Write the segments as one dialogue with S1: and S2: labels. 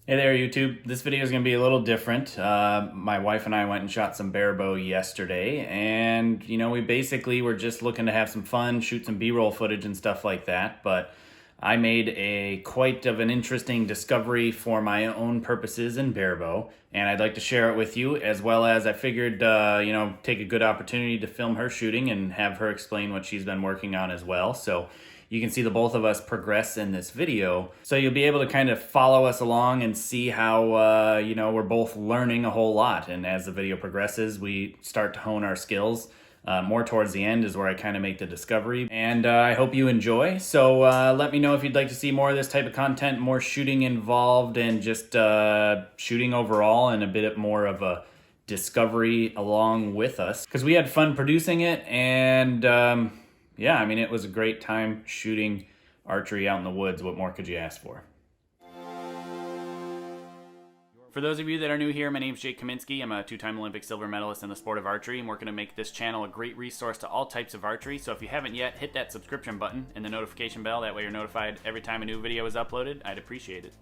S1: Hey there, YouTube. This video is going to be a little different. My wife and I went and shot some barebow yesterday, and we basically were just looking to have some fun, shoot some B-roll footage and stuff like that. But I made quite of an interesting discovery for my own purposes in barebow, and I'd like to share it with you. As well as I figured, take a good opportunity to film her shooting and have her explain what she's been working on as well. So you can see the both of us progress in this video. So you'll be able to kind of follow us along and see how, we're both learning a whole lot. And as the video progresses, we start to hone our skills. More towards the end is where I kind of make the discovery. And I hope you enjoy. So let me know if you'd like to see more of this type of content, more shooting involved, and just shooting overall, and a bit more of a discovery along with us. Because we had fun producing it, and yeah, I mean, it was a great time shooting archery out in the woods. What more could you ask for? For those of you that are new here, my name is Kaminski. I'm a two-time Olympic silver medalist in the sport of archery, and we're going to make this channel a great resource to all types of archery. So if you haven't yet, hit that subscription button and the notification bell. That way you're notified every time a new video is uploaded. I'd appreciate it.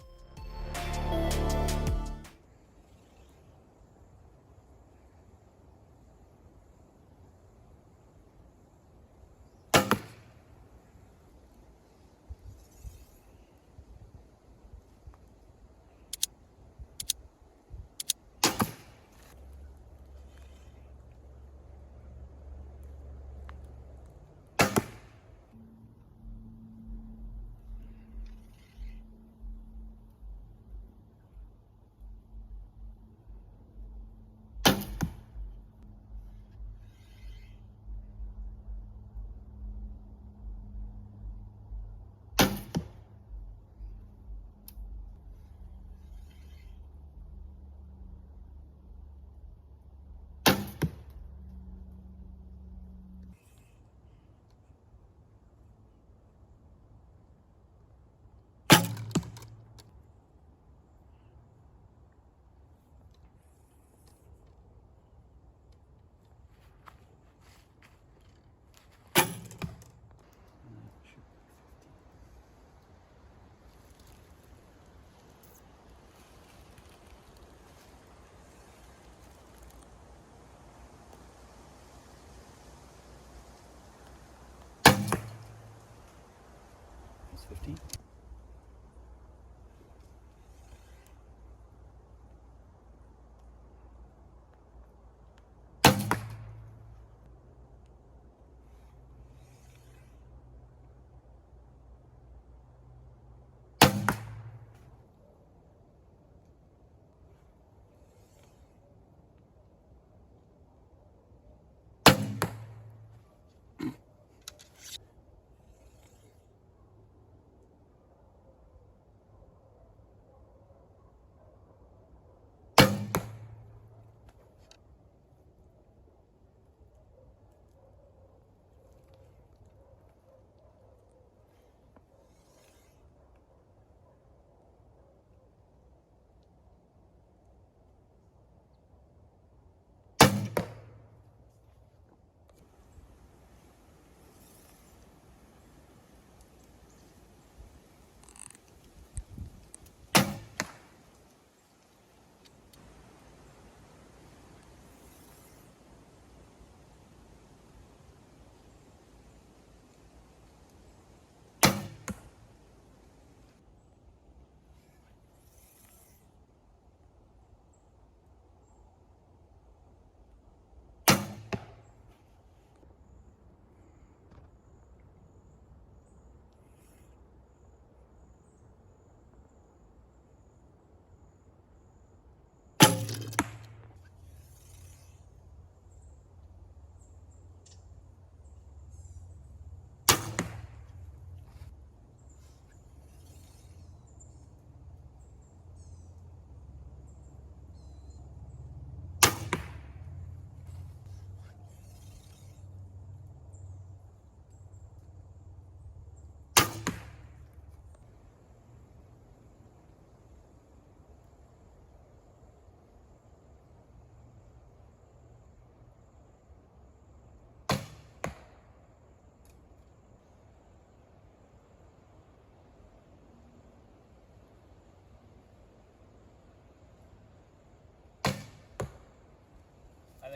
S1: It's 15.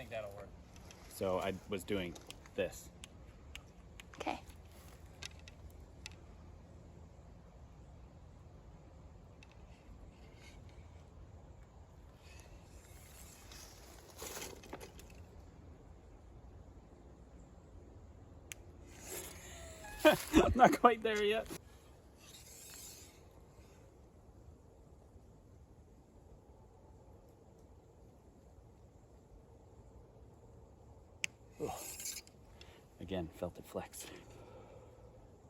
S1: think that'll work. So I was doing this.
S2: Okay.
S1: I'm not quite there yet. Oh. Again, felt it flex.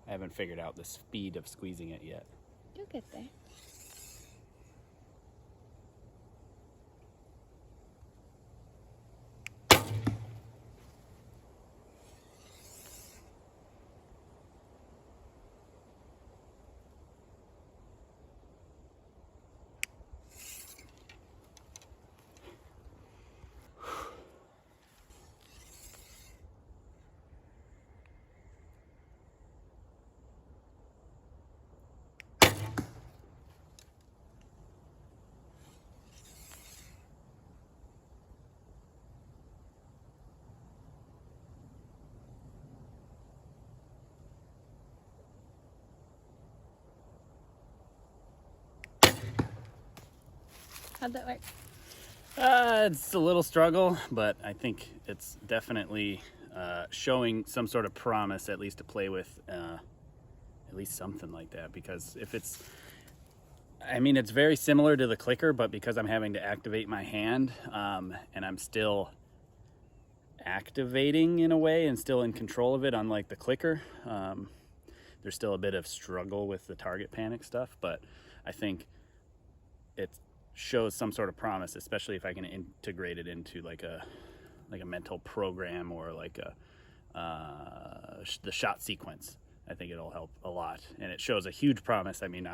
S1: I haven't figured out the speed of squeezing it yet.
S2: You'll get there. How'd that work?
S1: It's a little struggle, but I think it's definitely showing some sort of promise, at least to play with, at least something like that. Because if it's, I mean, it's very similar to the clicker, but because I'm having to activate my hand, and I'm still activating in a way and still in control of it, unlike the clicker, there's still a bit of struggle with the target panic stuff, but I think it shows some sort of promise, especially if I can integrate it into like a mental program or like the shot sequence. I think it'll help a lot, and it shows a huge promise. I mean,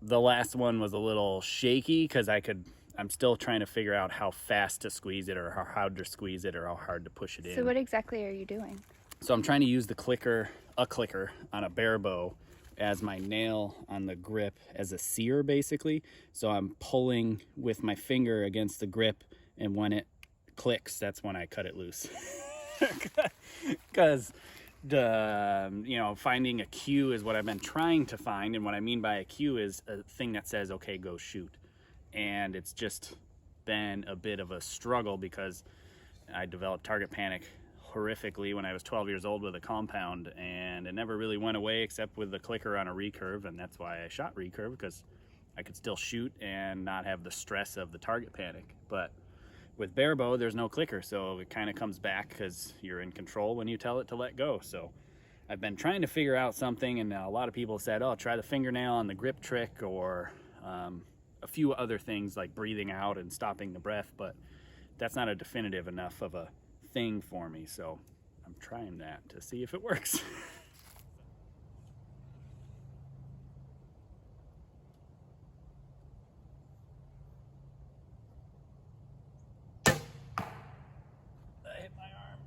S1: the last one was a little shaky because I'm still trying to figure out how fast to squeeze it or how hard to squeeze it or how hard to push it in.
S2: So what exactly are you doing?
S1: So I'm trying to use a clicker on a Barebow as my nail on the grip as a sear, basically. So I'm pulling with my finger against the grip, and when it clicks, that's when I cut it loose. Because finding a cue is what I've been trying to find, and what I mean by a cue is a thing that says, okay, go shoot. And it's just been a bit of a struggle because I developed target panic horrifically when I was 12 years old with a compound, and it never really went away except with the clicker on a recurve, and that's why I shot recurve, because I could still shoot and not have the stress of the target panic. But with Barebow, there's no clicker, so it kind of comes back because you're in control when you tell it to let go. So I've been trying to figure out something, and a lot of people said, oh, try the fingernail on the grip trick, or a few other things like breathing out and stopping the breath, but that's not a definitive enough of a thing for me, so I'm trying that to see if it works. I hit my arm.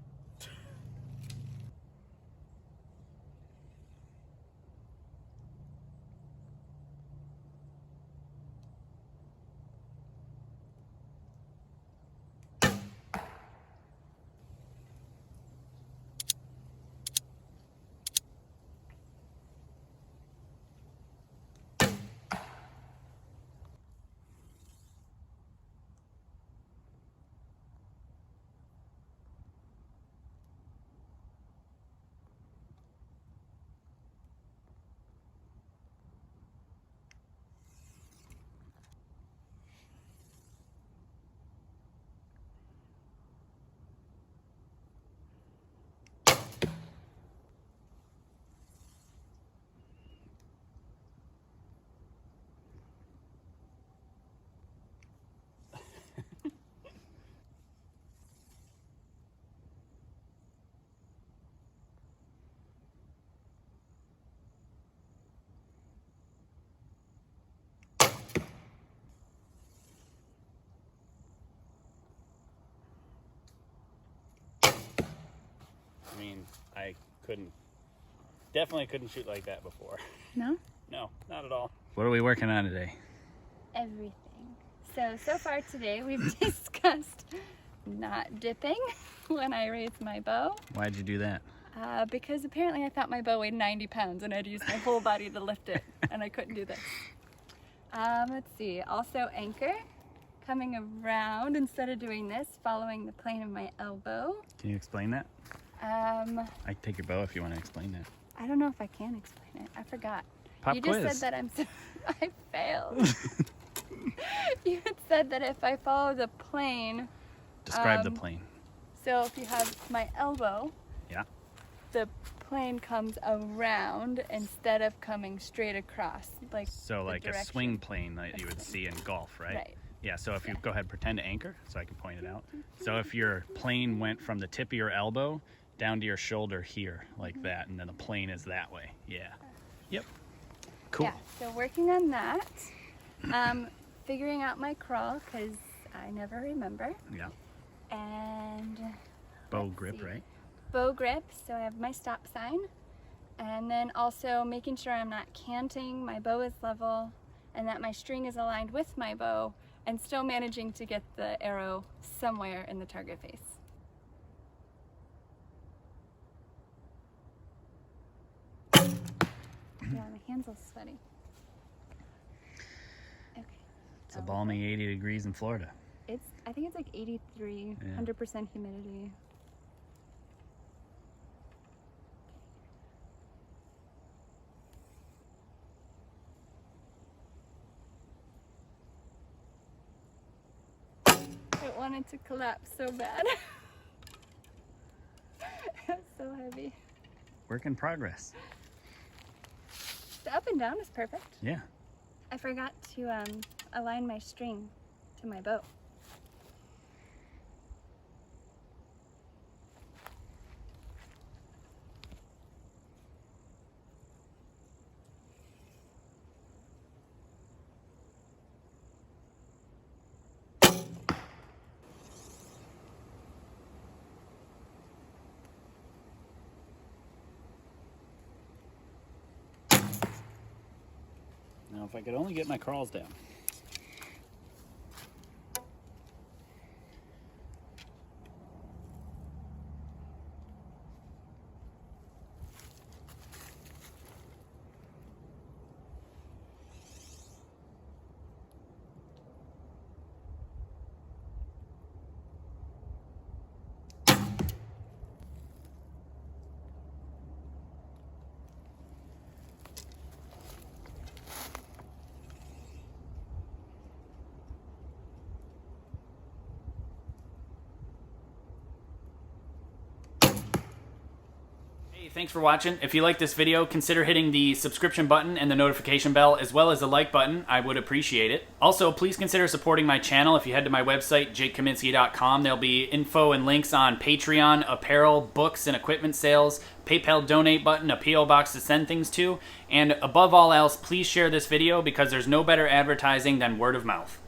S1: I mean, I definitely couldn't shoot like that before.
S2: No?
S1: No, not at all. What are we working on today?
S2: Everything. So far today we've discussed not dipping when I raise my bow.
S1: Why'd you do that?
S2: Because apparently I thought my bow weighed 90 pounds and I'd use my whole body to lift it, and I couldn't do this. Let's see, also anchor, coming around instead of doing this, following the plane of my elbow.
S1: Can you explain that? I can take your bow if you want to explain that.
S2: I don't know if I can explain it. I forgot.
S1: Pop
S2: You
S1: quiz.
S2: just said that I'm so... I failed. You had said that if I follow the plane...
S1: Describe the plane.
S2: So if you have my elbow...
S1: Yeah.
S2: The plane comes around instead of coming straight across.
S1: So like a swing plane that you would see in golf, right?
S2: Right.
S1: Yeah, so if you go ahead, pretend to anchor, so I can point it out. So if your plane went from the tip of your elbow down to your shoulder here, like that, and then the plane is that way. Yeah. Yep. Cool.
S2: Yeah, so working on that. Figuring out my crawl, because I never remember.
S1: Yeah.
S2: And...
S1: Bow grip, right?
S2: Bow grip, so I have my stop sign. And then also making sure I'm not canting, my bow is level, and that my string is aligned with my bow, and still managing to get the arrow somewhere in the target face. Yeah, my hands are sweaty. Okay.
S1: It's a balmy 80 degrees in Florida.
S2: I think it's like 83,
S1: Yeah.
S2: 100% humidity. I wanted to collapse so bad. It's so heavy.
S1: Work in progress.
S2: The up and down is perfect.
S1: Yeah.
S2: I forgot to align my string to my bow.
S1: Now if I could only get my crawls down. Thanks for watching. If you like this video, consider hitting the subscription button and the notification bell, as well as the like button. I would appreciate it. Also, please consider supporting my channel if you head to my website, jakekaminski.com. There'll be info and links on Patreon, apparel, books and equipment sales, PayPal donate button, a P.O. box to send things to, and above all else, please share this video because there's no better advertising than word of mouth.